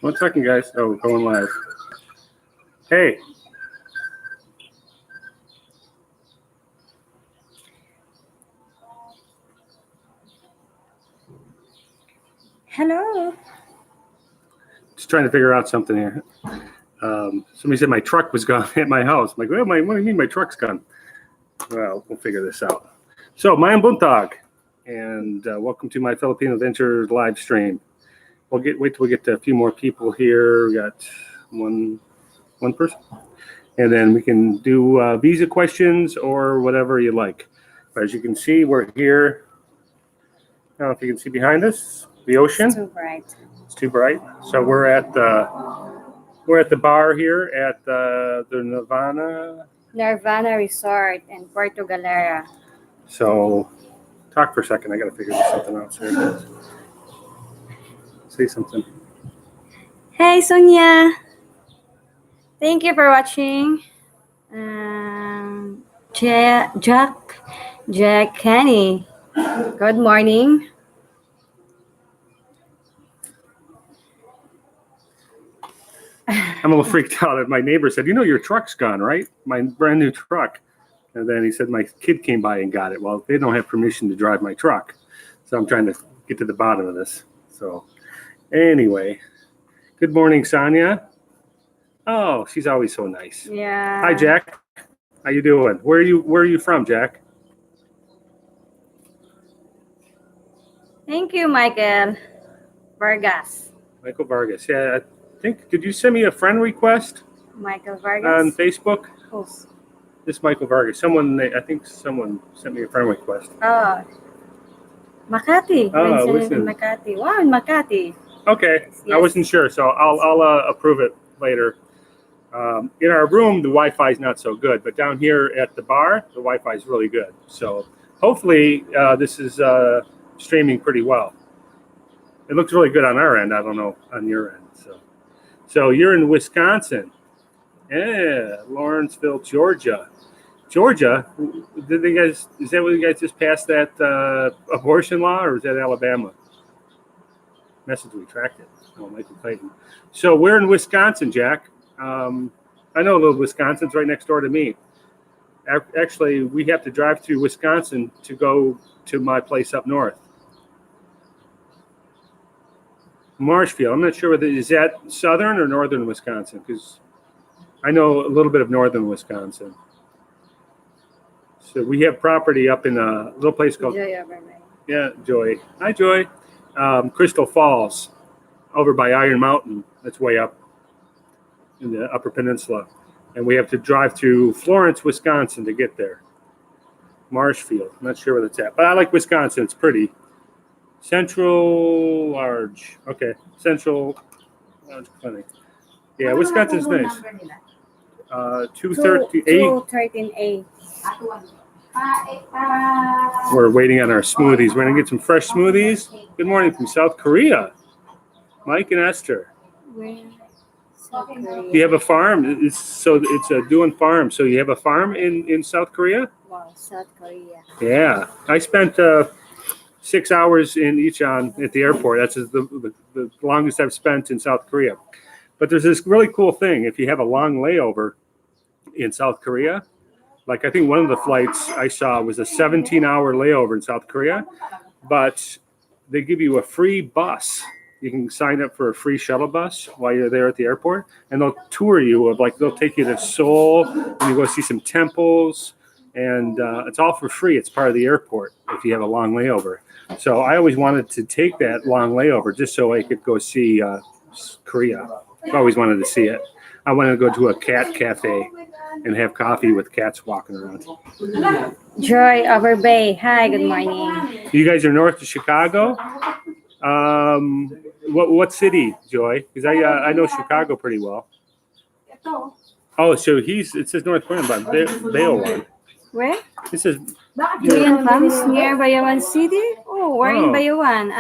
1 second, guys. Oh, we're going live. Hey. Hello. Just trying to figure out something here. Somebody said my truck was gone at my house. I'm like, well, what do you mean my truck's gone? Well, we'll figure this out. So, Mayang Buntag, and welcome to my Filipino Adventure live stream. Wait till we get to a few more people here. We got one person, and then we can do visa questions or whatever you like. But as you can see, we're here. I don't know if you can see behind us the ocean. It's too bright. It's too bright. So we're at the bar here at the Nirvana Resort in Puerto Galera. So, talk for a second. I got to figure something out here. Say something. Hey, Sonia. Thank you for watching. Jack Kenny. Good morning. I'm a little freaked out. My neighbor said, your truck's gone, right? My brand new truck. And then he said my kid came by and got it. Well, they don't have permission to drive my truck. So I'm trying to get to the bottom of this. So anyway, good morning, Sonia. Oh, she's always so nice. Yeah. Hi, Jack. How you doing? Where are you from, Jack? Thank you, Michael Vargas. Michael Vargas. Yeah, I think, did you send me a friend request Michael Vargas. on Facebook? Who's? This Michael Vargas. I think someone sent me a friend request. Oh. Makati. Oh, Vincent in Makati. Wow, in Makati. Okay. Yes. I wasn't sure, so I'll approve it later. In our room, the Wi-Fi is not so good, but down here at the bar, the Wi-Fi is really good. So hopefully this is streaming pretty well. It looks really good on our end. I don't know on your end. So you're in Wisconsin. Yeah, Lawrenceville, Georgia. Georgia, is that what you guys just passed that abortion law, or is that Alabama? Message retracted. Oh, Michael Clayton. So we're in Wisconsin, Jack. I know a little Wisconsin's right next door to me. Actually, we have to drive through Wisconsin to go to my place up north. Marshfield. I'm not sure whether is that southern or northern Wisconsin, because I know a little bit of northern Wisconsin. So we have property up in a little place called Joy. Hi, Joy. Crystal Falls, over by Iron Mountain. That's way up in the Upper Peninsula, and we have to drive through Florence, Wisconsin, to get there. Marshfield. I'm not sure where that's at, but I like Wisconsin. It's pretty. Central Large. Okay. Central Large Clinic. Yeah, Wisconsin's nice. 213A. We're waiting on our smoothies. We're going to get some fresh smoothies. Good morning from South Korea. Mike and Esther. Do you have a farm? It's a Duan farm. So you have a farm in South Korea? Wow, South Korea. Yeah. I spent 6 hours in Incheon at the airport. That's the longest I've spent in South Korea. But there's this really cool thing. If you have a long layover in South Korea, like I think one of the flights I saw was a 17-hour layover in South Korea, but they give you a free bus. You can sign up for a free shuttle bus while you're there at the airport, and they'll tour you they'll take you to Seoul, and you go see some temples, and it's all for free. It's part of the airport if you have a long layover. So I always wanted to take that long layover just so I could go see Korea. I always wanted to see it. I wanted to go to a cat cafe and have coffee with cats walking around. Joy Overbay. Hi, good morning. You guys are north of Chicago? What city, Joy? Because I know Chicago pretty well. Oh, so it says North Point, but Bayowan. Where? It says Korean Farms near Bayawan City? Oh, we're in Bayawan.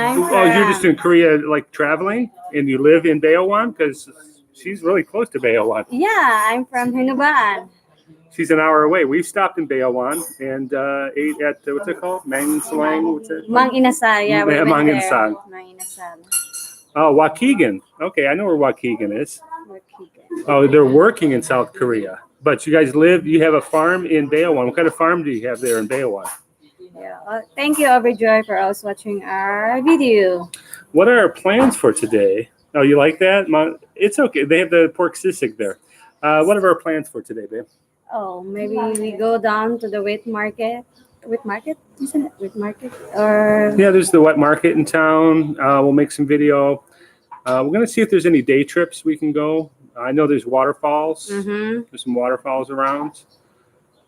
You're just in Korea, like traveling, and you live in Bayowan? Because she's really close to Bayowan. Yeah, I'm from Hunubaan. She's an hour away. We've stopped in Bayowan and ate at, what's it called? Mang Salang? What's it? Mang Inasal. Yeah, we went Mang there. Inasal. Mang Inasal. Oh, Waukegan. Okay, I know where Waukegan is. Waukegan. Oh, they're working in South Korea. But you guys you have a farm in Bayawon. What kind of farm do you have there in Bayawon? Yeah. Thank you, Overjoy, for also watching our video. What are our plans for today? Oh, you like that? It's okay. They have the pork sisig there. What are our plans for today, babe? Oh, maybe we go down to the wet market. Wet market? Isn't it wet market? Or Yeah, there's the wet market in town. We'll make some video. We're going to see if there's any day trips we can go. I know there's waterfalls. There's some waterfalls around.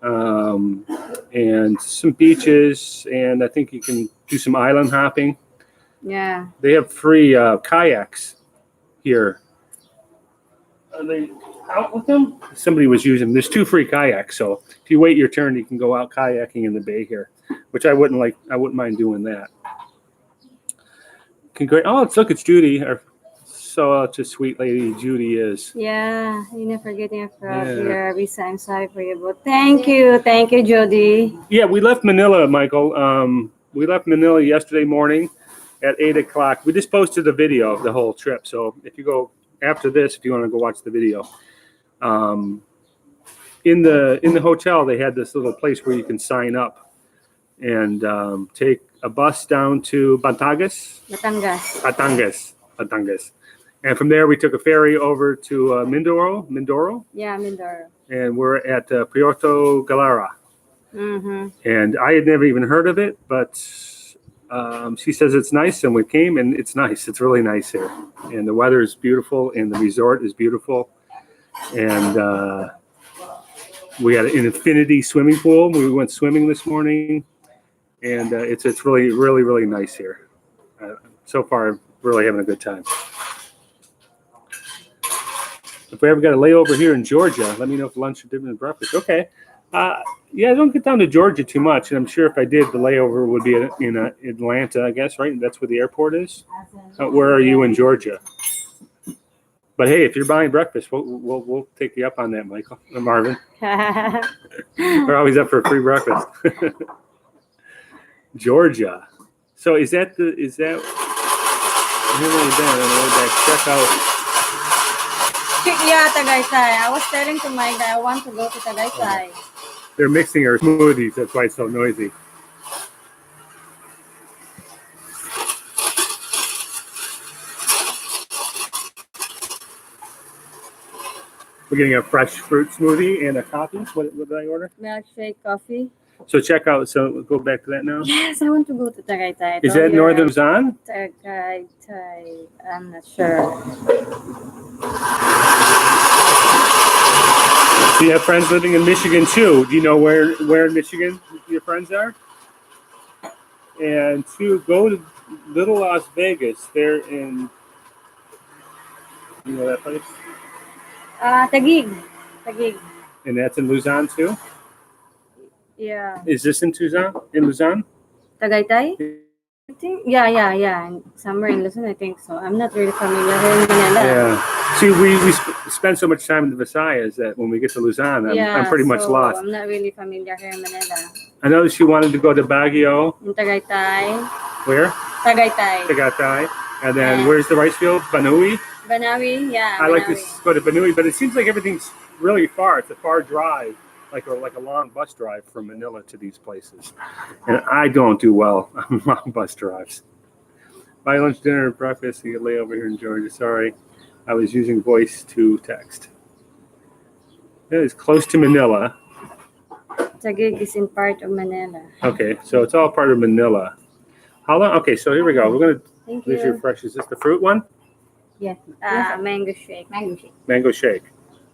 And some beaches. And I think you can do some island hopping. yeah. They have free kayaks here. Are they out with them? Somebody was using them. There's 2 free kayaks. So if you wait your turn, you can go out kayaking in the bay here, which I wouldn't mind doing that. Oh, look, it's Judy. Such a sweet lady Judy is. Yeah, you're not forgetting about your visa. I'm sorry for you, but thank you, Jody. Yeah, we left Manila, Michael. We left Manila yesterday morning at 8 o'clock. We just posted a video of the whole trip. So if you go after this, if you want to go watch the video, in the hotel they had this little place where you can sign up and take a bus down to Batangas. And from there, we took a ferry over to Mindoro. Yeah, Mindoro. And we're at Puerto Galera. And I had never even heard of it, but she says it's nice, and we came, and it's nice. It's really nice here. And the weather is beautiful, and the resort is beautiful. And we had an infinity swimming pool. We went swimming this morning, and it's really, really, really nice here. So far, really having a good time. If we ever got a layover here in Georgia, let me know if lunch or dinner and breakfast. Okay. Yeah, I don't get down to Georgia too much, and I'm sure if I did, the layover would be in Atlanta, I guess, right? That's where the airport is. Where are you in Georgia? But hey, if you're buying breakfast, we'll take you up on that, Michael or Marvin. We're always up for a free breakfast. Georgia. So is that? I haven't really been on the way back. Check out. Yeah, Tagaytay. I was telling to Mike that I want to go to Tagaytay. They're mixing our smoothies. That's why it's so noisy. We're getting a fresh fruit smoothie and a coffee. What did I order? Milkshake coffee. So check out. So we'll go back to that now. Yes, I want to go to Tagaytay. Is that Northern Luzon? Tagaytay. I'm not sure. So you have friends living in Michigan too. Do you know where in Michigan your friends are? And to go to Little Las Vegas, they're in. You know that place? Taguig. And that's in Luzon too. Yeah. Is this in Luzon? Tagaytay? I think, yeah. Somewhere in Luzon, I think so. I'm not really familiar here in Manila. Yeah. See, we spend so much time in the Visayas that when we get to Luzon, I'm pretty much lost. I'm not really familiar here in Manila. I know she wanted to go to Baguio. In Tagaytay. Where? Tagaytay. And then where's the rice field? Banaue? Banaue, yeah. I like to go to Banaue, but it seems like everything's really far. It's a far drive. Like a long bus drive from Manila to these places. And I don't do well on long bus drives. Buy lunch, dinner, and breakfast, you get layover here in Georgia. Sorry, I was using voice to text. It is close to Manila. Taguig is in part of Manila. Okay, so it's all part of Manila. How long? Okay, so here we go. We're going to Thank you. refresh. Is this the fruit one? Yes. Mango shake. Mango shake.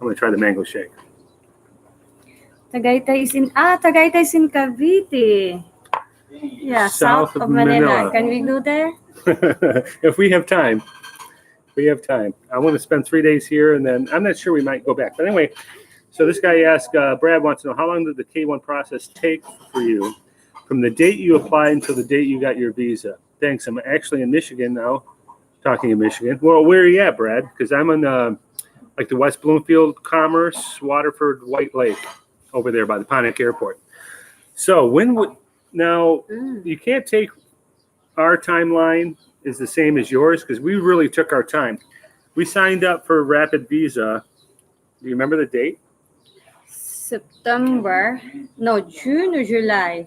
I'm going to try the mango shake. Tagaytay is in Cavite. Yeah, south of Manila. Can we go there? If we have time. I want to spend 3 days here, and then I'm not sure we might go back. But anyway, so this guy asked, Brad wants to know, how long did the K1 process take for you from the date you applied until the date you got your visa? Thanks. I'm actually in Michigan now, talking in Michigan. Well, where are you at, Brad? Because I'm on like the West Bloomfield, Commerce, Waterford, White Lake, over there by the Pontiac Airport. So you can't take our timeline is the same as yours because we really took our time. We signed up for Rapid Visa. Do you remember the date? September, no, June or July.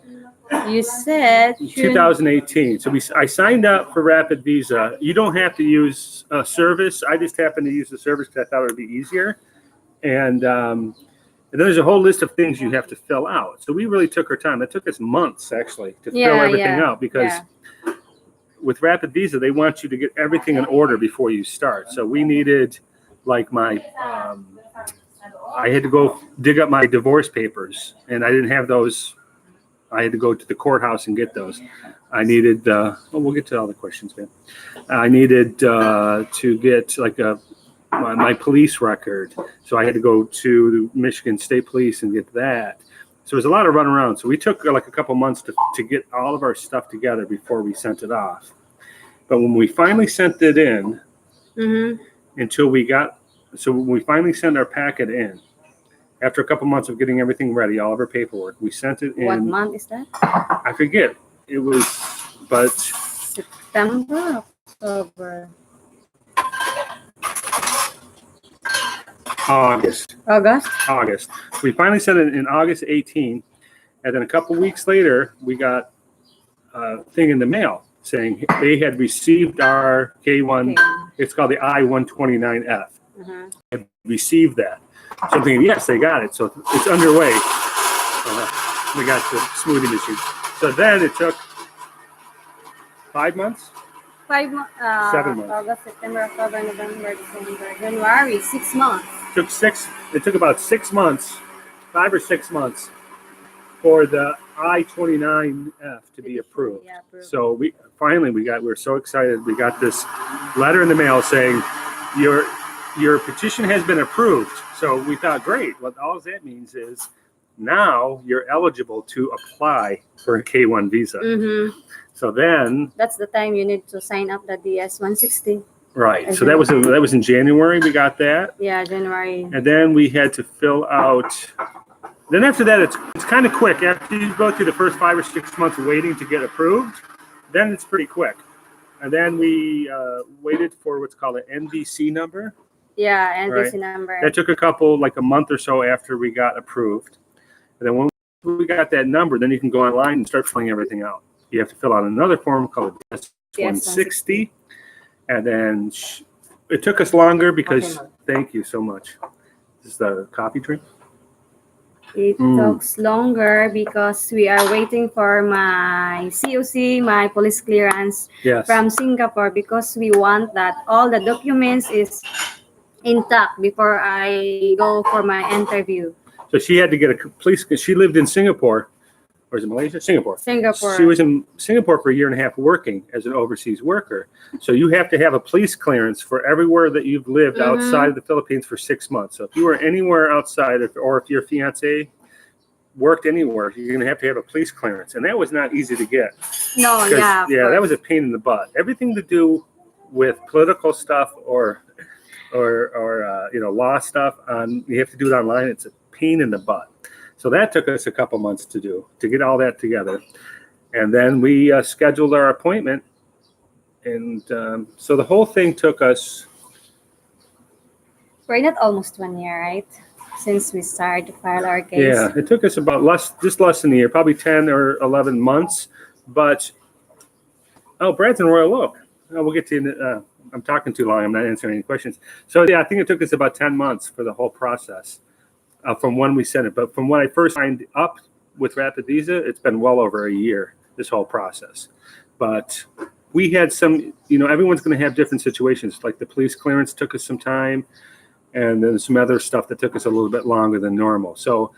You said June. 2018. So I signed up for Rapid Visa. You don't have to use a service. I just happened to use the service because I thought it would be easier. And then there's a whole list of things you have to fill out. So we really took our time. It took us months actually to fill everything out because with Rapid Visa, they want you to get everything in order before you start. So we needed like my, I had to go dig up my divorce papers and I didn't have those. I had to go to the courthouse and get those. I needed, we'll get to all the questions, man. I needed to get like my police record. So I had to go to the Michigan State Police and get that. So there's a lot of run around. So we took like a couple months to get all of our stuff together before we sent it off. But when we finally sent it in, when we finally sent our packet in, after a couple months of getting everything ready, all of our paperwork, we sent it in. What month is that? I forget. It was, but September, October. August. We finally sent it in August 18, and then a couple weeks later, we got a thing in the mail saying they had received our K1. It's called the I-129F. Had received that. So I'm thinking, yes, they got it. So it's underway. We got the smoothie machine. So then it took 5 months? 5 months. 7 months. August, September, October, November, December, January. 6 months. It took about 6 months, 5 or 6 months, for the I-29F to be approved. Yeah, approved. So we were so excited. We got this letter in the mail saying your petition has been approved. So we thought, great. Well, all that means is now you're eligible to apply for a K1 visa. So then that's the time you need to sign up the DS-160. Right. So that was in January. We got that. Yeah, January. And then we had to fill out. Then after that, it's kind of quick. After you go through the first 5 or 6 months waiting to get approved, then it's pretty quick. And then we waited for what's called an NVC number. Yeah, NVC number. That took a month or so after we got approved. And then when we got that number, then you can go online and start filling everything out. You have to fill out another form called DS-160. And then it took us longer because, thank you so much. This is the coffee drink. It takes longer because we are waiting for my COC, my police clearance from Singapore, because we want that all the documents is intact before I go for my interview. So she had to get a police, because she lived in Singapore. Or is it Malaysia? Singapore. She was in Singapore for 1.5 years working as an overseas worker. So you have to have a police clearance for everywhere that you've lived outside of the Philippines for 6 months. So if you were anywhere outside, or if your fiance worked anywhere, you're going to have a police clearance. And that was not easy to get. No, yeah. Yeah, that was a pain in the butt. Everything to do with political stuff or law stuff, you have to do it online. It's a pain in the butt. So that took us a couple months to get all that together. And then we scheduled our appointment. And so the whole thing took us. We're not almost 1 year, right? Since we started to file our case. Yeah, it took us about less than a year, probably 10 or 11 months. But, Brad's in Royal Oak. We'll get to I'm talking too long. I'm not answering any questions. So, yeah, I think it took us about 10 months for the whole process. From when we sent it. But from when I first signed up with Rapid Visa, it's been well over a year, this whole process. But we had some, everyone's going to have different situations. Like the police clearance took us some time, and then some other stuff that took us a little bit longer than normal. So,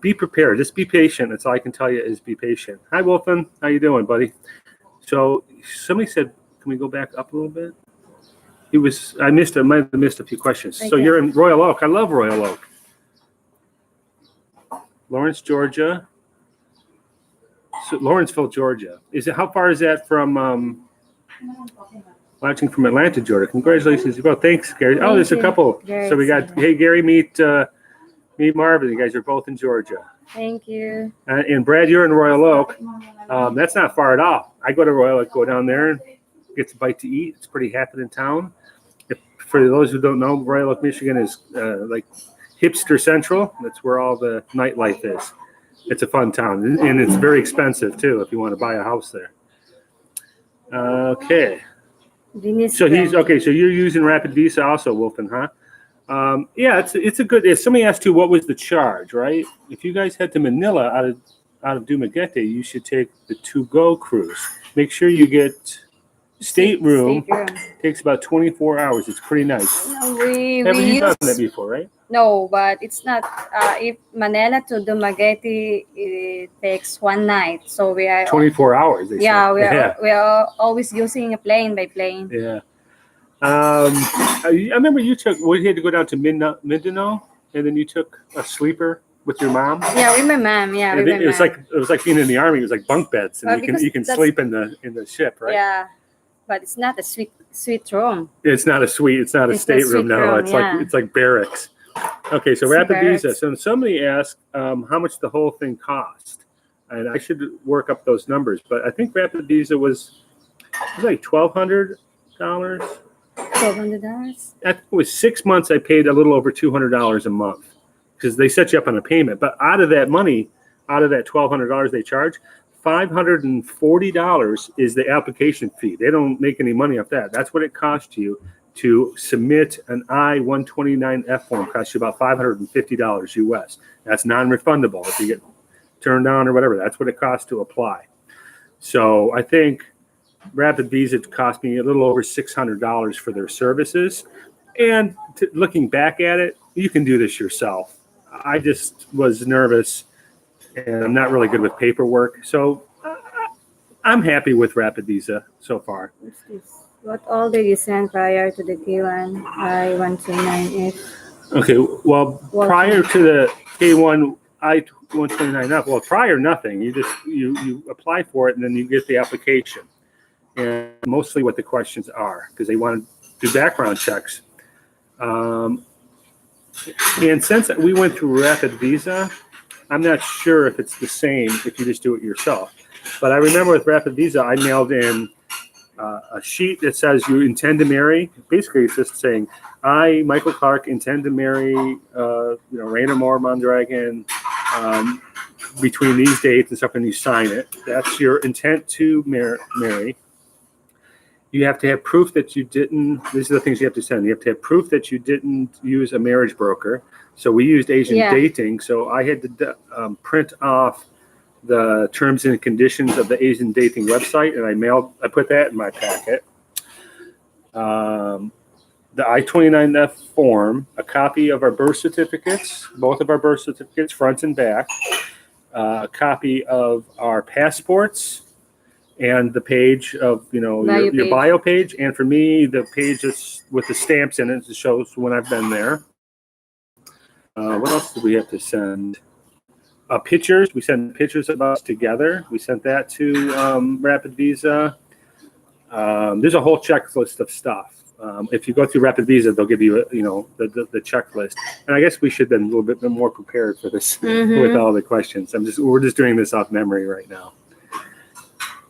be prepared. Just be patient. That's all I can tell you is be patient. Hi, Wolfen. How you doing, buddy? So somebody said, can we go back up a little bit? I might have missed a few questions. So you're in Royal Oak. I love Royal Oak. Lawrence, Georgia. So Lawrenceville, Georgia. How far is that from watching from Atlanta, Georgia? Congratulations. Well, thanks, Gary. There's a couple. So we got, hey, Gary, meet Marvin. You guys are both in Georgia. Thank you. And Brad, you're in Royal Oak. That's not far at all. I go to Royal Oak, go down there and gets a bite to eat. It's pretty happening town. For those who don't know, Royal Oak, Michigan is like hipster central. That's where all the nightlife is. It's a fun town, and it's very expensive too if you want to buy a house there. Okay. So he's okay. So you're using Rapid Visa also, Wolfen, huh? Yeah, it's a good. If somebody asked you what was the charge, right? If you guys head to Manila out of Dumaguete, you should take the to-go cruise. Make sure you get stateroom. Takes about 24 hours. It's pretty nice. No, Haven't you done that before, right? No, but it's not. If Manila to Dumaguete, it takes one night. So we are 24 hours. They yeah, say. we are always using a plane by plane. Yeah. I remember you had to go down to Mindanao, and then you took a sleeper with your mom. Yeah, with my mom. Yeah, with my mom. It was like being in the army. It was like bunk beds, and you can sleep in the ship, right? Yeah, but it's not a suite room. It's not a suite. It's not a stateroom. No, it's like barracks. Okay, so Rapid Visa. So somebody asked how much the whole thing cost, and I should work up those numbers. But I think Rapid Visa was like $1,200. $1,200. I think it was 6 months. I paid a little over $200 a month because they set you up on a payment. But out of that money, out of that $1,200 they charge, $540 is the application fee. They don't make any money off that. That's what it costs you to submit an I-129F form. It costs you about $550 US. That's non-refundable if you get turned down or whatever. That's what it costs to apply. So I think Rapid Visa cost me a little over $600 for their services. And looking back at it, you can do this yourself. I just was nervous, and I'm not really good with paperwork. So I'm happy with Rapid Visa so far. What all did you send prior to the K1 I-129F? Okay, well, prior to the K1 I-129F, well, prior nothing. You apply for it, and then you get the application. And mostly what the questions are, because they want to do background checks. And since we went through Rapid Visa, I'm not sure if it's the same if you just do it yourself. But I remember with Rapid Visa, I mailed in a sheet that says you intend to marry. Basically, it's just saying, I, Michael Clark, intend to marry, Raina Moore Mondragon between these dates and stuff, and you sign it. That's your intent to marry. You have to have proof that you didn't. These are the things you have to send. You have to have proof that you didn't use a marriage broker. So we used Asian Dating. So I had to print off the terms and conditions of the Asian Dating website, and I put that in my packet. The I-29F form, a copy of our birth certificates, both of our birth certificates, front and back, a copy of our passports, and the page of your bio page, and for me the page is with the stamps in it that shows when I've been there. What else did we have to send? Pictures. We sent pictures of us together. We sent that to Rapid Visa. There's a whole checklist of stuff. If you go through Rapid Visa, they'll give you the checklist. And I guess we should have been a little bit more prepared for this with all the questions. We're just doing this off memory right now.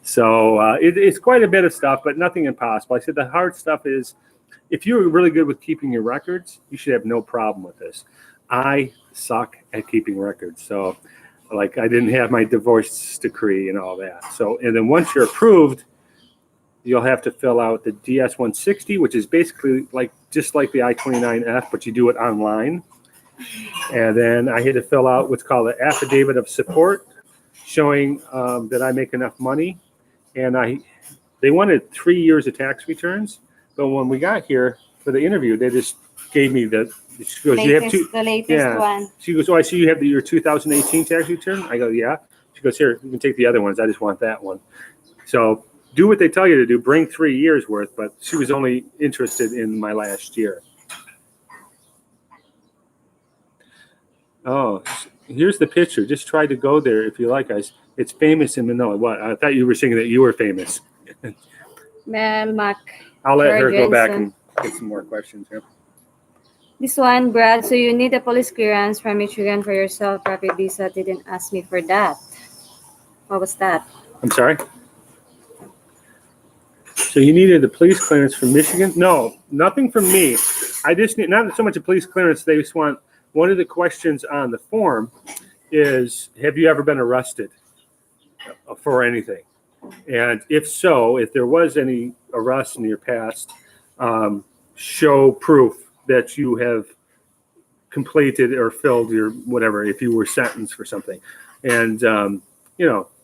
So it's quite a bit of stuff, but nothing impossible. I said the hard stuff is, if you're really good with keeping your records, you should have no problem with this. I suck at keeping records. So I didn't have my divorce decree and all that. So, and then once you're approved, you'll have to fill out the DS-160, which is basically just like the I-29F, but you do it online. And then I had to fill out what's called an affidavit of support, showing that I make enough money. And they wanted 3 years of tax returns, but when we got here for the interview, they just gave me the latest one. She goes, I see you have your 2018 tax return. I go, yeah. She goes, here, you can take the other ones. I just want that one. So do what they tell you to do. Bring 3 years worth, but she was only interested in my last year. Oh, here's the picture. Just try to go there if you like, guys. It's famous in Manila. What? I thought you were saying that you were famous. Mel Mac. I'll let her go back and get some more questions here. This one, Brad. So you need a police clearance from Michigan for yourself. Rapid Visa didn't ask me for that. What was that? I'm sorry? So you needed the police clearance from Michigan? No, nothing from me. I just need not so much a police clearance. They just want one of the questions on the form is, have you ever been arrested for anything? And if so, if there was any arrests in your past, show proof that you have completed or filled your whatever, if you were sentenced for something. And,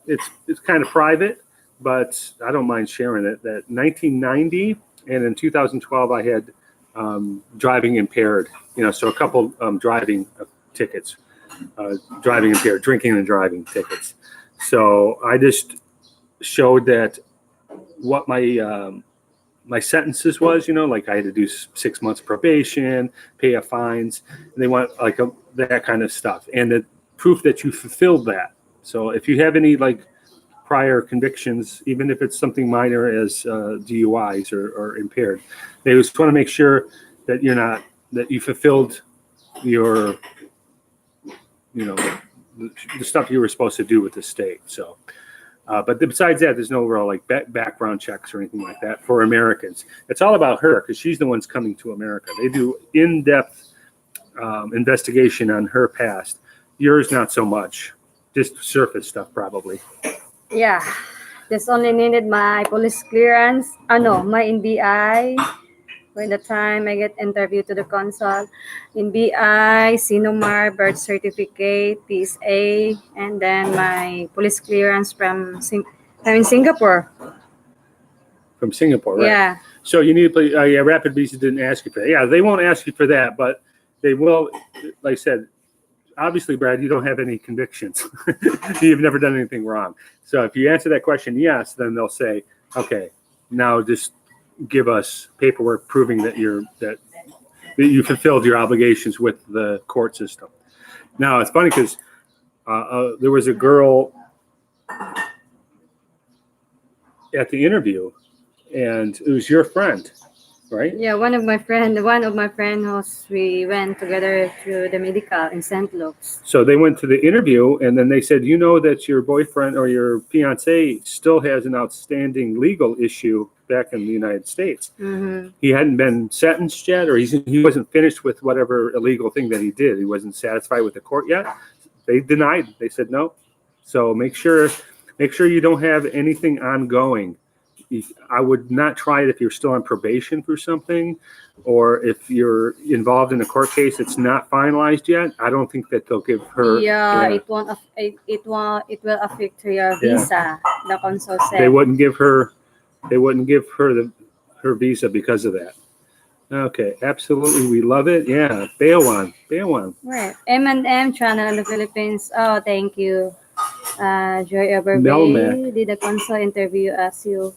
it's kind of private, but I don't mind sharing it. That 1990 and in 2012, I had driving impaired, so a couple driving tickets, driving impaired, drinking and driving tickets. So I just showed that what my sentences was, like I had to do 6 months probation, pay fines, and they want like that kind of stuff, and the proof that you fulfilled that. So if you have any like prior convictions, even if it's something minor as DUIs or impaired, they just want to make sure that that you fulfilled your, the stuff you were supposed to do with the state. So. But besides that, there's no real like background checks or anything like that for Americans. It's all about her because she's the one's coming to America. They do in-depth investigation on her past. Yours, not so much, just surface stuff probably. Yeah, just only needed my police clearance. My NBI. By the time I get interviewed to the consul, NBI, Sinomar, birth certificate, PSA, and then my police clearance from Singapore. From Singapore, right? Yeah. So you need to play. Rapid Visa didn't ask you for that. Yeah, they won't ask you for that, but they will. Like I said, obviously, Brad, you don't have any convictions. You've never done anything wrong. So if you answer that question yes, then they'll say, okay, now just give us paperwork proving that you fulfilled your obligations with the court system. Now it's funny because there was a girl at the interview, and it was your friend, right? Yeah, one of my friend who's we went together to the medical in St. Luke's. So they went to the interview, and then they said, that your boyfriend or your fiance still has an outstanding legal issue back in the United States. Mm-hmm. He hadn't been sentenced yet, or he wasn't finished with whatever illegal thing that he did. He wasn't satisfied with the court yet. They denied. They said no. So make sure you don't have anything ongoing. I would not try it if you're still on probation for something, or if you're involved in a court case that's not finalized yet. I don't think that they'll give her. Yeah, it won't. It will affect your visa. The consul said they wouldn't give her. They wouldn't give her her visa because of that. Okay, absolutely, we love it. Yeah, Bailwan. Right, M&M channel in the Philippines. Oh, thank you. Joy Everbay Melmac. did a consul interview. Ask you,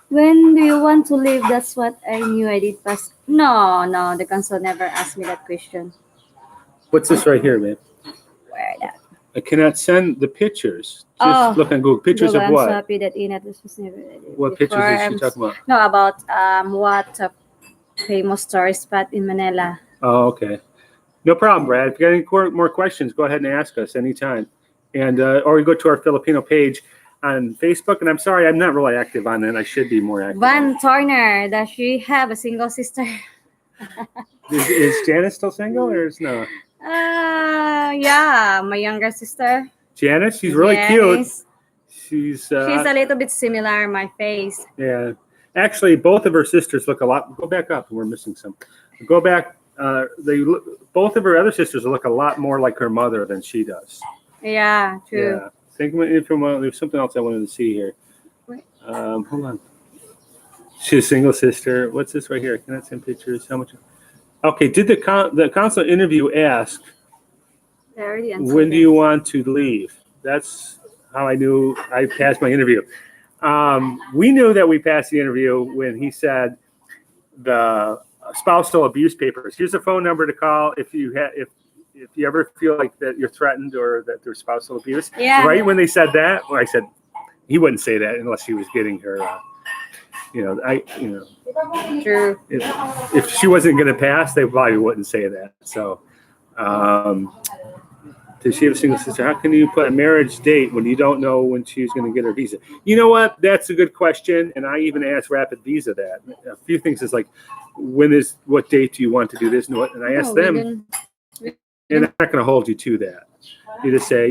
when do you want to leave? That's what I knew. I did pass. No, the consul never asked me that question. What's this right here, man? Where that? I cannot send the pictures. Just look on Google. Pictures of what? I'm happy that this was never What pictures is she talking about? No, about what famous tourist spot in Manila. Oh, okay. No problem, Brad. If you got any more questions, go ahead and ask us anytime. And or you go to our Filipino page on Facebook. And I'm sorry, I'm not really active on that. I should be more active. Van Turner, does she have a single sister? Is Janice still single or is no? Yeah, my younger sister. Janice, she's really cute. She's a little bit similar my face. Yeah. Actually, both of her sisters look a lot. Go back up. We're missing some. Go back. Both of her other sisters look a lot more like her mother than she does. Yeah, true. Yeah. There's something else I wanted to see here. Hold on. She's a single sister. What's this right here? Can I send pictures? How much? Okay. Did the consul interview ask? When do you want to leave? That's how I knew I passed my interview. We knew that we passed the interview when he said the spousal abuse papers. Here's a phone number to call if you ever feel like that you're threatened or that there's spousal abuse. Yeah. Right when they said that, I said he wouldn't say that unless he was getting her. True. If she wasn't going to pass, they probably wouldn't say that. So. Does she have a single sister? How can you put a marriage date when you don't know when she's going to get her visa? You know what? That's a good question. And I even asked Rapid Visa that. A few things is like, what date do you want to do this? And I asked them, and they're not going to hold you to that. You just say,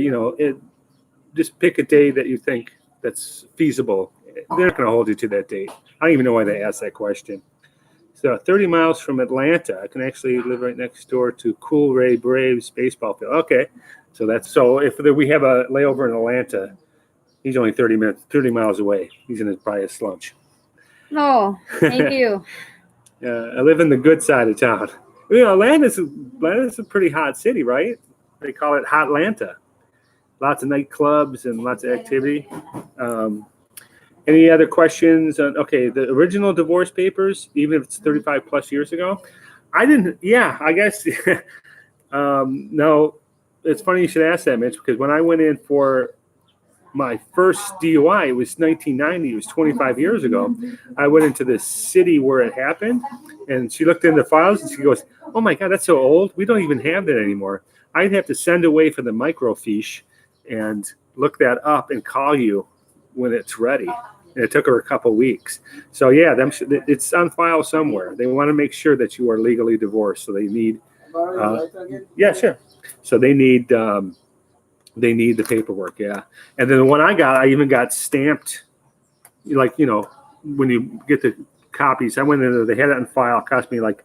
just pick a day that you think that's feasible. They're not going to hold you to that date. I don't even know why they asked that question. So 30 miles from Atlanta, I can actually live right next door to Coolray Braves baseball field. Okay, so if we have a layover in Atlanta, he's only 30 miles away. He's in probably his lunch. No, thank you. I live in the good side of town. Atlanta's a pretty hot city, right? They call it Hotlanta. Lots of nightclubs and lots of activity. Any other questions? Okay, the original divorce papers, even if it's 35 plus years ago, I didn't. Yeah, I guess. No, it's funny you should ask that, Mitch, because when I went in for my first DUI, it was 1990. It was 25 years ago. I went into the city where it happened, and she looked in the files and she goes, "Oh my God, that's so old. We don't even have that anymore." I'd have to send away for the microfiche and look that up and call you when it's ready. And it took her a couple weeks. So yeah, it's on file somewhere. They want to make sure that you are legally divorced. So they need, yeah, sure. So they need the paperwork. Yeah. And then the one I got, I even got stamped. Like, when you get the copies, I went in there, they had it on file. It cost me like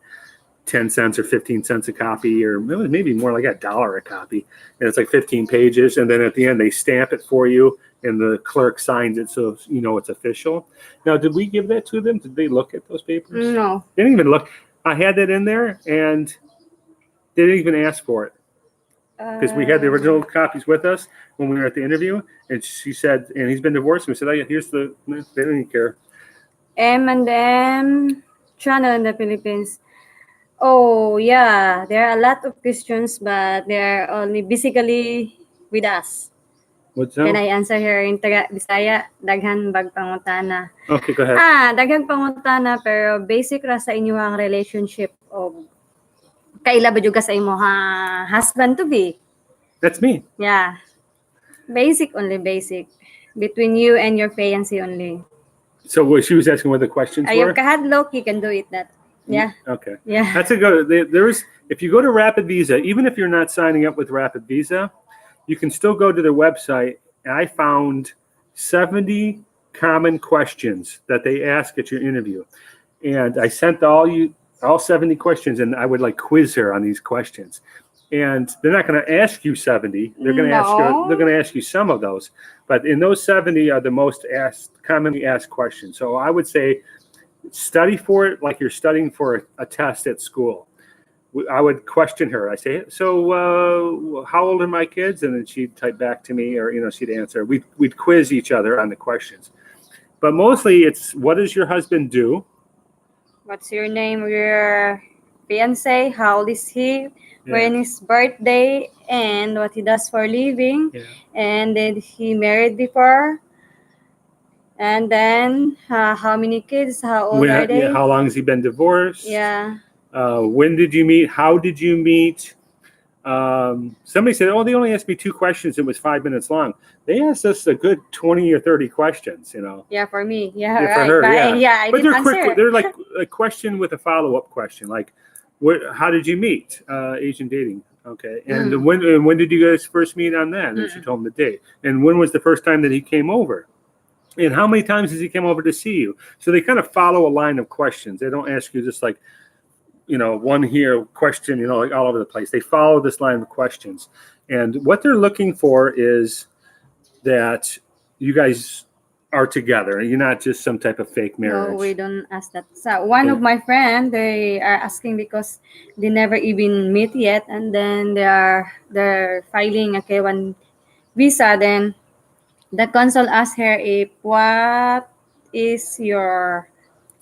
10 cents or 15 cents a copy, or maybe more, like $1 a copy. And it's like 15 pages. And then at the end, they stamp it for you. And the clerk signs it, so it's official. Now, did we give that to them? Did they look at those papers? No. They didn't even look. I had that in there, and they didn't even ask for it because we had the original copies with us when we were at the interview. And she said, and he's been divorced. And we said, "Oh, yeah, here's the." They didn't even care. M&M channel in the Philippines. Oh yeah, there are a lot of questions, but they are only basically with us. What's that? Can I answer here in Taga Bisaya? Daghan bag pangutana. Okay, go ahead. Daghang pangutana pero basic ra sa inyong relationship of kaila ba jud ka sa imong husband to be? That's me. Yeah. Basic between you and your fiancé only. So what she was asking what the questions were? Ayaw kahadlok, you can do it that. Yeah. Okay. Yeah. That's a good. If you go to Rapid Visa, even if you're not signing up with Rapid Visa, you can still go to their website. And I found 70 common questions that they ask at your interview. And I sent all 70 questions, and I would quiz her on these questions. And they're not going to ask you 70. They're going to ask you some of those. But in those 70 are the most commonly asked questions. So I would say study for it like you're studying for a test at school. I would question her. I say, "So, how old are my kids?" And then she'd type back to me, or she'd answer. We'd quiz each other on the questions, but mostly it's, what does your husband do? What's your name? Your fiance? How old is he? Yeah. When his birthday, and what he does for a living, yeah. And did he married before? And then how many kids? How old are they? Yeah, how long has he been divorced? Yeah. When did you meet? How did you meet? Somebody said, "Oh, they only asked me 2 questions. It was 5 minutes long." They asked us a good 20 or 30 questions. Yeah, for me. Yeah, yeah, for her. Yeah, but they're quick. They're like a question with a follow-up question, like, how did you meet? Asian dating. Okay, and when did you guys first meet on that? And she told them the date. And when was the first time that he came over? And how many times has he come over to see you? So they kind of follow a line of questions. They don't ask you just one here question, all over the place. They follow this line of questions. And what they're looking for is that you guys are together and you're not just some type of fake marriage. No, we don't ask that. So one of my friends, they are asking because they never even meet yet, and then they're filing a K1 visa. Then the consul asked her if what is your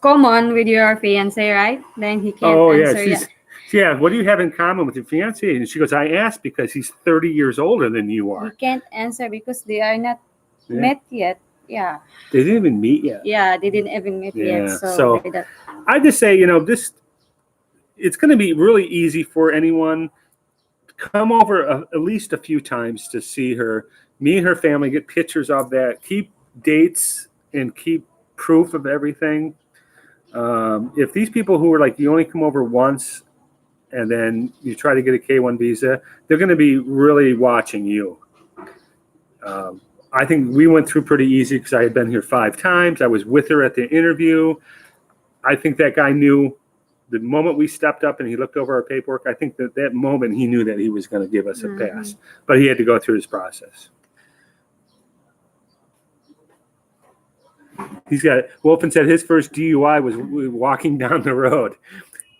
common with your fiance, right? Then he can't answer. Yeah, what do you have in common with your fiance? And she goes, I asked because he's 30 years older than you are. He can't answer because they are not met yet. Yeah. They didn't even meet yet. Yeah, they didn't even meet yet. So I just say, it's going to be really easy for anyone come over at least a few times to see her, meet her family, get pictures of that, keep dates and keep proof of everything. If these people who are like, you only come over once and then you try to get a K-1 visa, they're going to be really watching you. I think we went through pretty easy because I had been here 5 times. I was with her at the interview. I think that guy knew the moment we stepped up and he looked over our paperwork, I think that moment he knew that he was going to give us a pass, but he had to go through his process. He's got, Wolfen said his first DUI was walking down the road.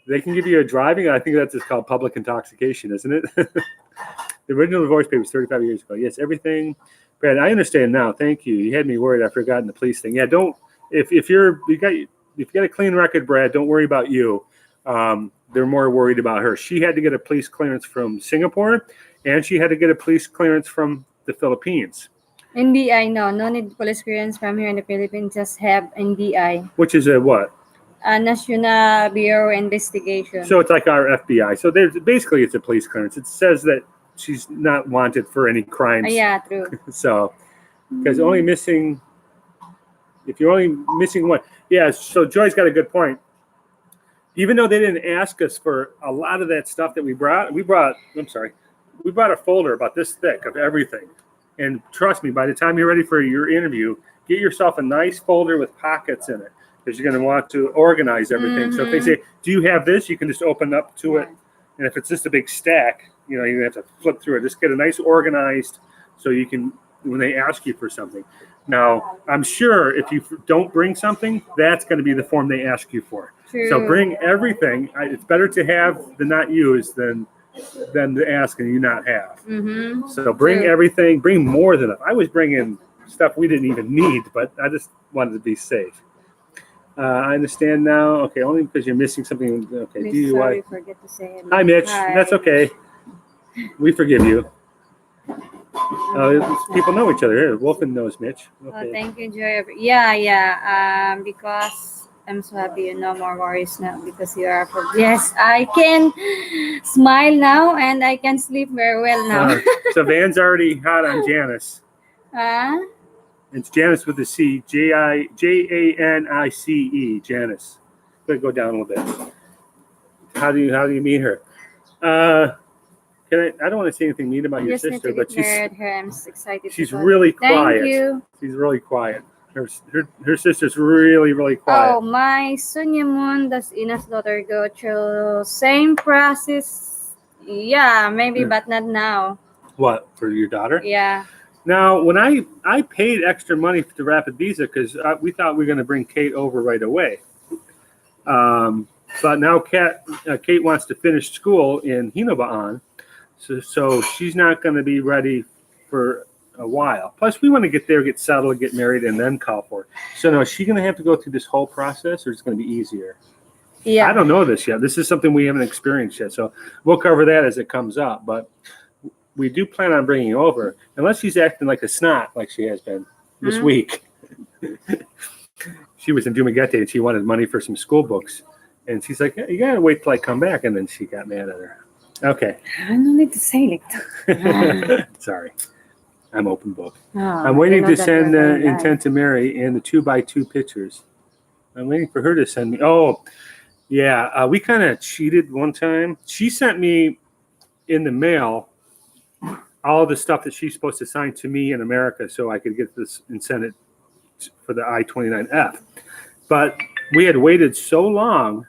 They can give you a driving. I think that's just called public intoxication, isn't it? The original divorce papers was 35 years ago. Yes, everything. Brad, I understand now. Thank you. You had me worried. I've forgotten the police thing. Yeah, don't. If you got a clean record, Brad, don't worry about you. They're more worried about her. She had to get a police clearance from Singapore, and she had to get a police clearance from the Philippines. NBI, no need police clearance from here in the Philippines. Just have NBI. Which is a what? National Bureau Investigation. So it's like our FBI. So basically it's a police clearance. It says that she's not wanted for any crimes. Yeah, true. So, because if you're only missing one. Yeah, so Joy's got a good point. Even though they didn't ask us for a lot of that stuff that we brought a folder about this thick of everything. And trust me, by the time you're ready for your interview, get yourself a nice folder with pockets in it, because you're going to want to organize everything. So if they say, do you have this? You can just open up to it. And if it's just a big stack, you have to flip through it. Just get a nice organized so you can, when they ask you for something. Now, I'm sure if you don't bring something, that's going to be the form they ask you for. True. So bring everything. It's better to have than not use than to ask and you not have. So bring everything. Bring more than enough. I was bringing stuff we didn't even need, but I just wanted to be safe. I understand now. Okay, only because you're missing something. Okay, DUI. Sorry, forget to say it. Hi, Mitch. Hi. That's okay. We forgive you. People know each other here. Wolfen knows Mitch. Okay. Oh, thank you, Joy. Yeah. Because I'm so happy. No more worries now because you are. Yes, I can smile now and I can sleep very well now. So Van's already hot on Janice. It's Janice with a C. Janice. Janice. Gotta go down a little bit. How do you meet her? I don't want to say anything mean about your sister, but I'm excited. She's really quiet. Thank you. She's really quiet. Her sister's really, really quiet. Oh, my Sunyamun, that's Ina's daughter, go through same process. Yeah, maybe, but not now. What, for your daughter? Yeah. Now, when I paid extra money to Rapid Visa because we thought we were going to bring Kate over right away. But now Kate wants to finish school in Hinobaan. So she's not going to be ready for a while. Plus, we want to get there, get settled, get married, and then call for it. So now, is she going to have to go through this whole process, or is it going to be easier? Yeah. I don't know this yet. This is something we haven't experienced yet. So we'll cover that as it comes up. But we do plan on bringing her over, unless she's acting like a snot, like she has been this week. She was in Dumaguete, and she wanted money for some school books. And she's like, you got to wait till I come back. And then she got mad at her. Okay. I don't need to say it. Sorry. I'm open book. I'm waiting to send intent to marry and the 2x2 pictures. I'm waiting for her to send me. Oh, yeah. We kind of cheated one time. She sent me in the mail all the stuff that she's supposed to sign to me in America so I could get this and send it for the I-29F. But we had waited so long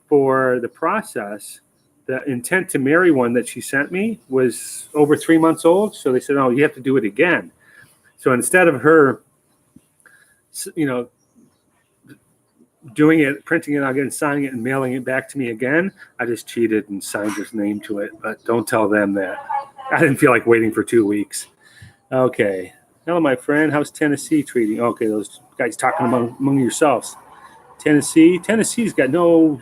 for the process. The intent to marry one that she sent me was over 3 months old. So they said, oh, you have to do it again. So instead of her, doing it, printing it out again, signing it and mailing it back to me again, I just cheated and signed his name to it. But don't tell them that. I didn't feel like waiting for 2 weeks. Okay. Hello, my friend. How's Tennessee treating? Okay, those guys talking among yourselves. Tennessee's got no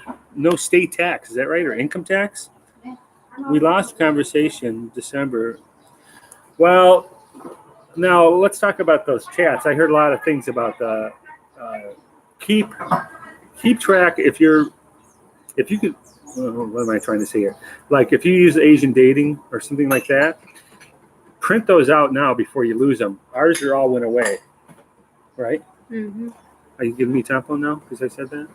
state tax. Is that right? Or income tax? We lost conversation December. Well, now let's talk about those chats. I heard a lot of things about keep track. If you could what am I trying to say here? Like if you use Asian dating or something like that, print those out now before you lose them. Ours are all went away, right? Mm-hmm. Are you giving me tempo now because I said that?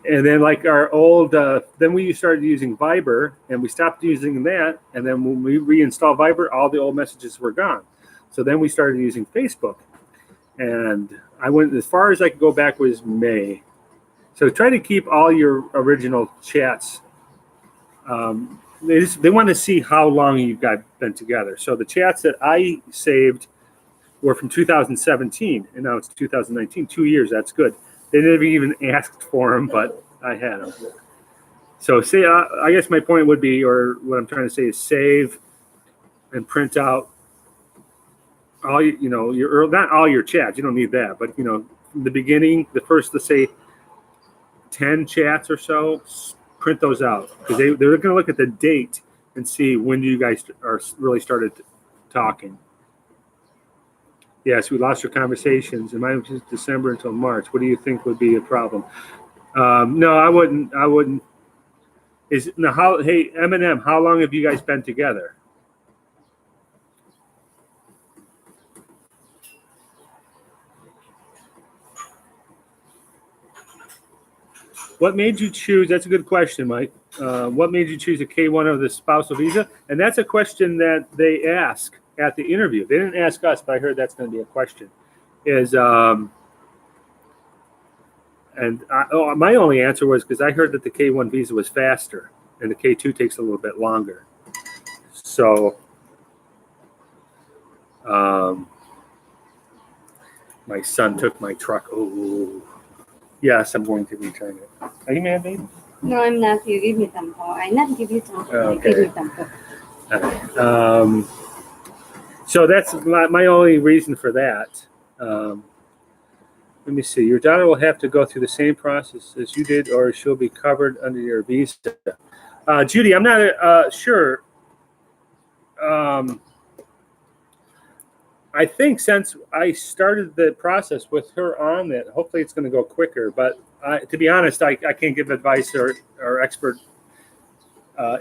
And then like our old, then we started using Viber and we stopped using that. And then when we reinstalled Viber, all the old messages were gone. So then we started using Facebook. And I went as far as I could go back was May. So try to keep all your original chats. They want to see how long you've been together. So the chats that I saved were from 2017, and now it's 2019. 2 years. That's good. They never even asked for them, but I had them. So I guess my point would be, or what I'm trying to say is save and print out all your not all your chats. You don't need that, but from the beginning, the first, let's say 10 chats or so, print those out because they're going to look at the date and see when you guys are really started talking. Yes, we lost our conversations. And mine was December until March. What do you think would be a problem? No, I wouldn't. Hey, Eminem, how long have you guys been together? What made you choose? That's a good question, Mike. What made you choose a K-1 or the spousal visa? And that's a question that they ask at the interview. They didn't ask us, but I heard that's going to be a question. My only answer was because I heard that the K-1 visa was faster and the K-2 takes a little bit longer. So my son took my truck. Oh, yes, I'm going to return it. Are you mad, baby? No, I'm not. You give me tempo. I not give you tempo. Okay. I give you tempo. Right. So that's my only reason for that. Let me see. Your daughter will have to go through the same process as you did, or she'll be covered under your visa. Judy, I'm not sure. I think since I started the process with her on it, hopefully it's going to go quicker. But to be honest, I can't give advice or expert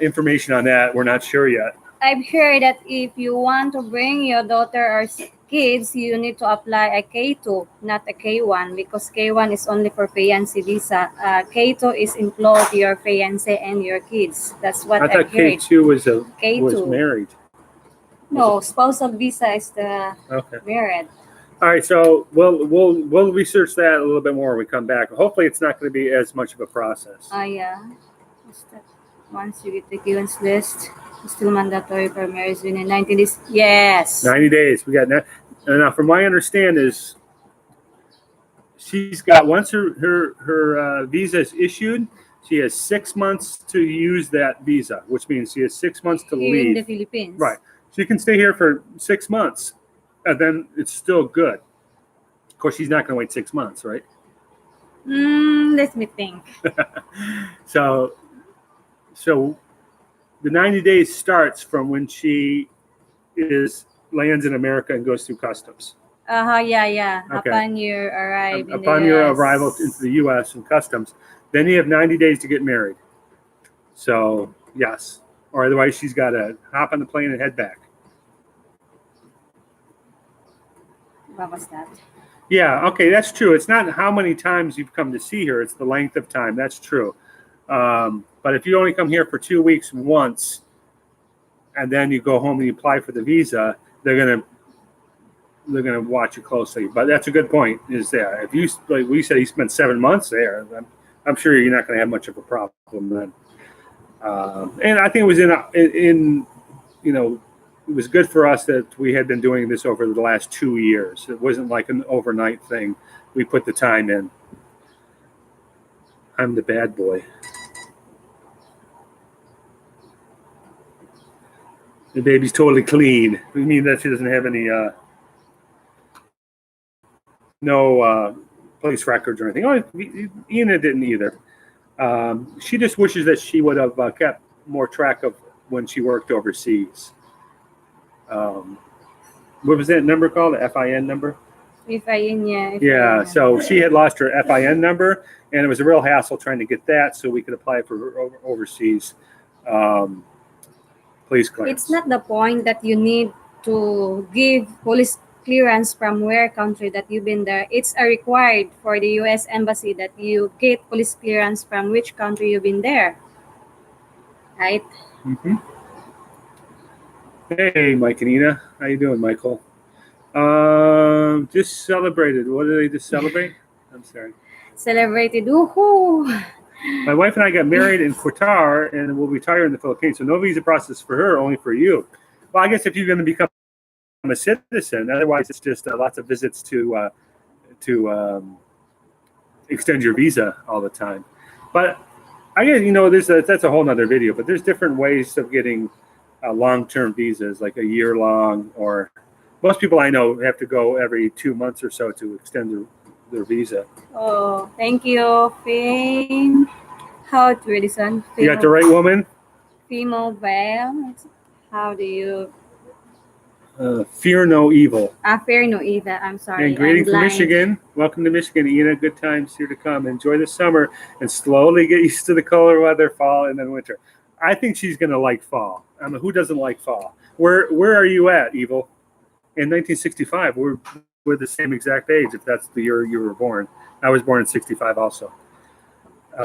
information on that. We're not sure yet. I've heard that if you want to bring your daughter or kids, you need to apply a K2, not a K1, because K1 is only for fiancé visa. K2 is include your fiancé and your kids. That's what I thought heard. K2 was K2. was married. No, spousal visa is the married. All right, so we'll research that a little bit more when we come back. Hopefully, it's not going to be as much of a process. Yeah. Once you get the K1's list, it's still mandatory for marriage within 90 days. Yes. 90 days. We got that. Now, from my understanding, is she's got once her visa is issued, she has 6 months to use that visa, which means she has 6 months to leave. In the Philippines. Right. She can stay here for 6 months, and then it's still good. Of course, she's not going to wait 6 months, right? Let me think. So the 90 days starts from when she lands in America and goes through customs. Yeah. Okay. Upon your arrival. Upon your arrival into the U.S. and customs, then you have 90 days to get married. So yes, or otherwise she's got to hop on the plane and head back. What was that? Yeah, okay, that's true. It's not how many times you've come to see her; it's the length of time. That's true. But if you only come here for 2 weeks once, and then you go home and you apply for the visa, they're gonna watch you closely. But that's a good point. Is there? If you, like we said, you spent 7 months there, I'm sure you're not going to have much of a problem then. And I think it was in it was good for us that we had been doing this over the last 2 years. It wasn't like an overnight thing. We put the time in. I'm the bad boy. The baby's totally clean. We mean that she doesn't have any police records or anything. Oh, Ina didn't either. She just wishes that she would have kept more track of when she worked overseas. What was that number called? The FIN number? FIN, yeah. Yeah, FIN. so she had lost her FIN number, and it was a real hassle trying to get that so we could apply for her overseas police clearance. It's not the point that you need to give police clearance from where country that you've been there. It's a required for the U.S. Embassy that you get police clearance from which country you've been there. Right? Mm-hmm. Hey, Mike and Ina. How you doing, Michael? Just celebrated. What did they just celebrate? I'm sorry. Celebrated. Woohoo! My wife and I got married in Qatar, and we'll retire in the Philippines. So no visa process for her, only for you. Well, I guess if you're going to become a citizen, otherwise it's just lots of visits to extend your visa all the time. But I guess that's a whole nother video. But there's different ways of getting long-term visas, like a year long, or most people I know have to go every 2 months or so to extend their visa. Oh, thank you, Fame. How to listen? You got the right woman? Female veil. How do you? Fear no evil. Fear no evil. I'm sorry. And greetings from Michigan. Welcome to Michigan, Ina. Good times here to come. Enjoy the summer and slowly get used to the colder weather, fall, and then winter. I think she's going to like fall. I mean, who doesn't like fall? Where are you at, Evil? In 1965, we're the same exact age, if that's the year you were born. I was born in 65 also.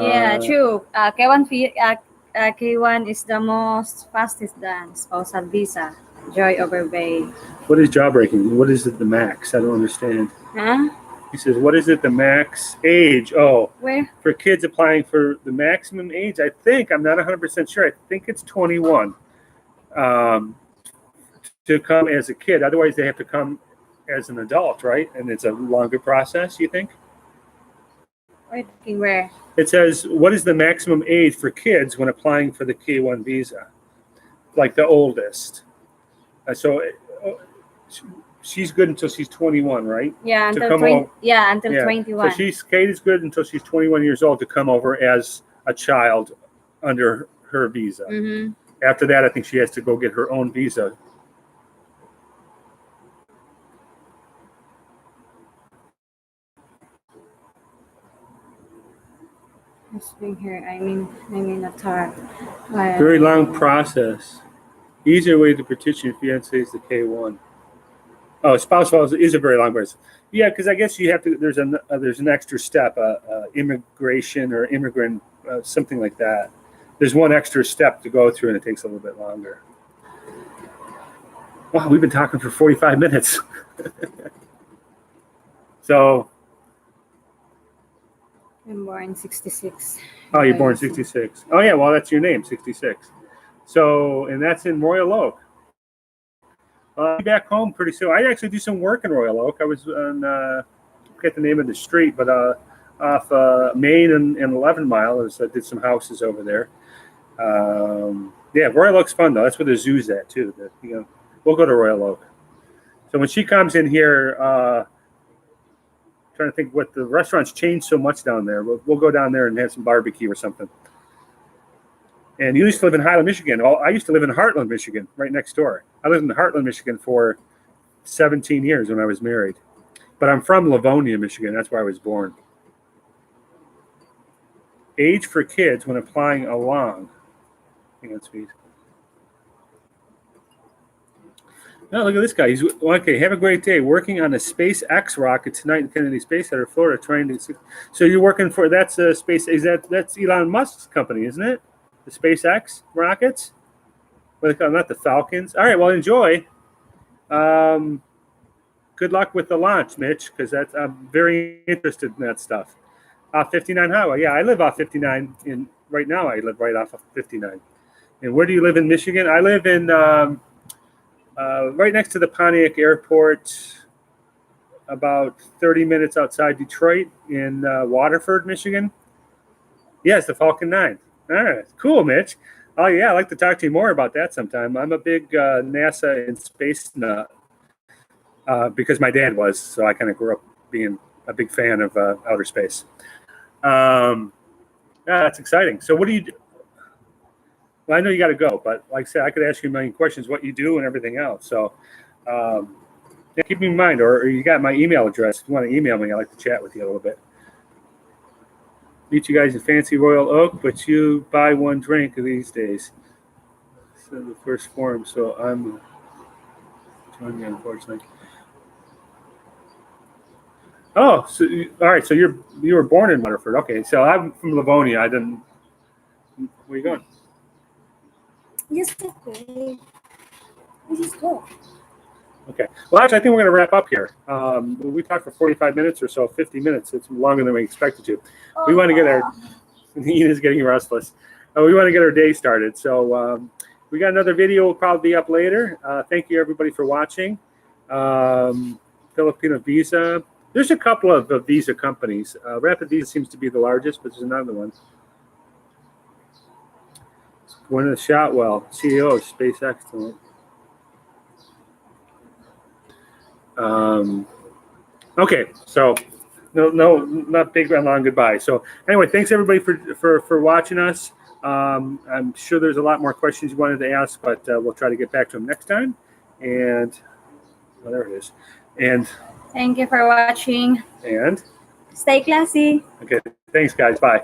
Yeah, true. K1 is the most fastest than spousal visa. Joy over Bay. What is jawbreaking? What is it, the max? I don't understand. Huh? He says, what is it, the max age? Oh, Where? For kids applying for the maximum age, I think, I'm not 100% sure, I think it's 21 to come as a kid. Otherwise, they have to come as an adult, right? And it's a longer process, you think? Where? It says, what is the maximum age for kids when applying for the K1 visa? Like the oldest. So she's good until she's 21, right? Yeah, until 21. So Kate is good until she's 21 years old to come over as a child under her visa. Mm-hmm. After that, I think she has to go get her own visa. Just being here, I mean a tar. Very long process. Easier way to petition fiance is the K1. Oh, spouse files is a very long process. Yeah, because I guess you have to. There's an extra step, immigration or immigrant, something like that. There's one extra step to go through, and it takes a little bit longer. Wow, we've been talking for 45 minutes. So. I'm born 66. Oh, you're born 66. Oh, yeah, well, that's your name, 66. So, and that's in Royal Oak. I'll be back home pretty soon. I actually do some work in Royal Oak. I was on, I forget the name of the street, but off Main and 11 Mile. I did some houses over there. Yeah, Royal Oak's fun, though. That's where the zoo's at, too. We'll go to Royal Oak. So when she comes in here, trying to think what the restaurants changed so much down there. We'll go down there and have some barbecue or something. And you used to live in Highland, Michigan. I used to live in Heartland, Michigan, right next door. I lived in Heartland, Michigan for 17 years when I was married. But I'm from Livonia, Michigan. That's where I was born. Age for kids when applying along. I think that's sweet. Oh, look at this guy. He's okay. Have a great day. Working on a SpaceX rocket tonight in Kennedy Space Center, Florida. So you're working for that's a space. That's Elon Musk's company, isn't it? The SpaceX rockets. What they call not the Falcons. All right. Well, enjoy. Good luck with the launch, Mitch, because I'm very interested in that stuff. 59 Highway. Yeah, I live off 59. Right now, I live right off of 59. And where do you live in Michigan? I live in. Right next to the Pontiac Airport, about 30 minutes outside Detroit in Waterford, Michigan. Yes, the Falcon 9. All right, cool, Mitch. Oh, yeah, I'd like to talk to you more about that sometime. I'm a big NASA and space nut because my dad was, so I kind of grew up being a big fan of outer space. Yeah, that's exciting. So what do you do? Well, I know you got to go, but like I said, I could ask you a million questions, what you do and everything else. So Yeah, keep me in mind, or you got my email address. If you want to email me, I'd like to chat with you a little bit. Meet you guys in fancy Royal Oak, but you buy one drink these days. So the first forum, so I'm joining, unfortunately. Oh, so all right. So you were born in Waterford. Okay, so I'm from Livonia. I didn't. Where you going? Yes, okay. This is good. Okay. Well, actually, I think we're going to wrap up here. We talked for 45 minutes or so, 50 minutes. It's longer than we expected to. We want to get our. Nina's getting restless. We want to get our day started. So we got another video. Will probably be up later. Thank you, everybody, for watching. Filipino Visa. There's a couple of Visa companies. Rapid Visa seems to be the largest, but there's another one. Gwyneth Shotwell, CEO of Space Excellent. Okay, so no, not big and long goodbye. So anyway, thanks everybody for watching us. I'm sure there's a lot more questions you wanted to ask, but we'll try to get back to them next time. And well, there it is. And Thank you for watching. And stay classy. Okay, thanks guys. Bye.